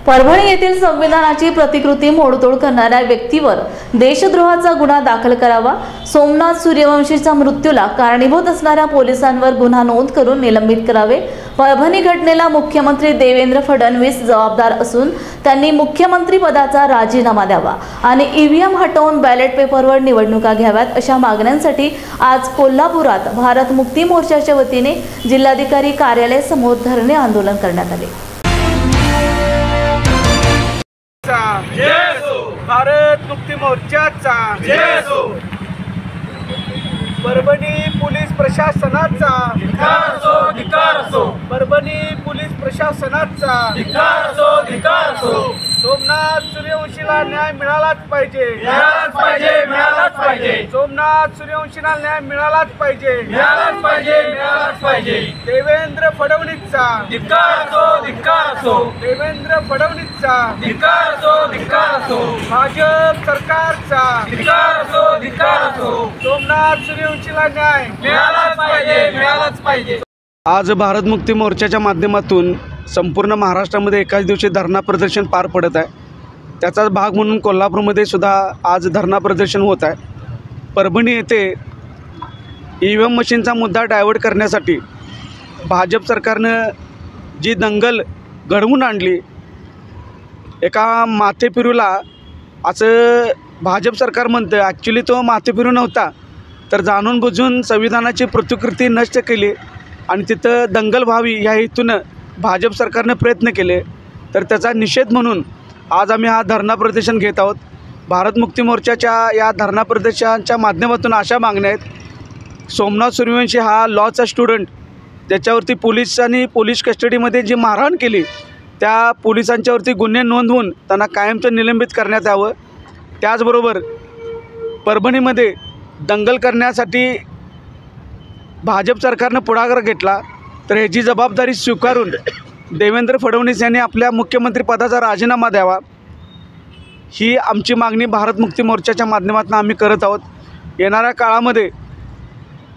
परभणी येथील संविधानाची प्रतिकृती मोडतोड करणाऱ्या व्यक्तीवर देशद्रोहाचा गुन्हा दाखल करावा। सोमनाथ सूर्यवंशीच्या मृत्यूला कारणीभूत असणाऱ्या पोलिसांवर गुन्हा नोंद करून निलंबित करावे। परभणी घटनेला मुख्यमंत्री देवेंद्र फडणवीस जबाबदार असून त्यांनी मुख्यमंत्री पदाचा राजीनामा द्यावा आणि ईव्हीएम हटवून बॅलेट पेपरवर निवडणुका घ्याव्यात अशा मागण्यांसाठी आज कोल्हापुरात भारत मुक्ती मोर्चाच्या वतीने जिल्हाधिकारी कार्यालय समोर धरणे आंदोलन करण्यात आले। भारत मुक्ती मोर्चाचा परभणी पोलीस प्रशासनाचा परभणी पोलीस प्रशासनाचा सोमनाथ सूर्यवंशीला न्याय मिळालाच पाहिजे, सोमनाथ सूर्यवंशीला न्याय मिळालाच पाहिजे। देवेंद्र फडणवीसचा देवेंद्र फडणवीसचा भाजप सरकारचा सोमनाथ सूर्यवंशीला न्याय मिळालाच पाहिजे। आज भारत मुक्ती मोर्चाच्या माध्यमातून संपूर्ण महाराष्ट्रामध्ये एकाच दिवशी धरणा प्रदर्शन पार पडत आहे। त्याचाच भाग म्हणून कोल्हापूरमध्ये सुद्धा आज धरणा प्रदर्शन होत आहे। परभणी येथे ईव्हीएम मशीनचा मुद्दा डायव्हर्ट करण्यासाठी भाजप सरकारनं जी दंगल घडवून आणली, एका माथेफिरूला असं भाजप सरकार म्हणतं, ॲक्च्युली तो माथेफिरू नव्हता, तर जाणून बुजून संविधानाची प्रतिकृती नष्ट केली आणि तिथं दंगल व्हावी ह्या हेतूनं भाजप सरकारने प्रयत्न केले। तर त्याचा निषेध म्हणून आज आम्ही हा धरणा प्रदर्शन घेत आहोत। भारत मुक्ती मोर्चाच्या या धरणा प्रदर्शनाच्या माध्यमातून अशा मागण्या आहेत, सोमनाथ सूर्यवंशी हा लॉचा स्टुडंट, ज्याच्यावरती पोलिसांनी पोलीस कस्टडीमध्ये जी मारहाण केली त्या पोलिसांच्यावरती गुन्हे नोंदवून त्यांना कायमचं निलंबित करण्यात यावं। त्याचबरोबर परभणीमध्ये दंगल करण्यासाठी भाजप सरकारनं पुढाकार घेतला, तर ह्याची जबाबदारी स्वीकारून देवेंद्र फडणवीस यांनी आपल्या मुख्यमंत्री पदाचा राजीनामा द्यावा, ही आमची मागणी भारत मुक्ती मोर्चाच्या माध्यमातून आम्ही करत आहोत। येणाऱ्या काळामध्ये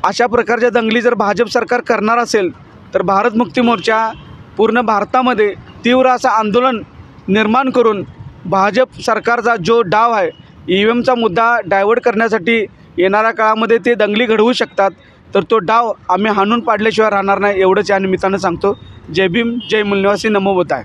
अशा प्रकारच्या दंगली जर भाजप सरकार करणार असेल तर भारत मुक्ती मोर्चा पूर्ण भारतामध्ये तीव्र असं आंदोलन निर्माण करून भाजप सरकारचा जो डाव आहे ईव्हीएमचा मुद्दा डायव्हर्ट करण्यासाठी येणाऱ्या काळामध्ये ते दंगली घडवू शकतात, तर तो डाव आम्ही हाणून पाडल्याशिवाय राहणार नाही, एवढंच या निमित्तानं सांगतो। जय भीम, जय मूलनिवासी, नमो बुद्धाय।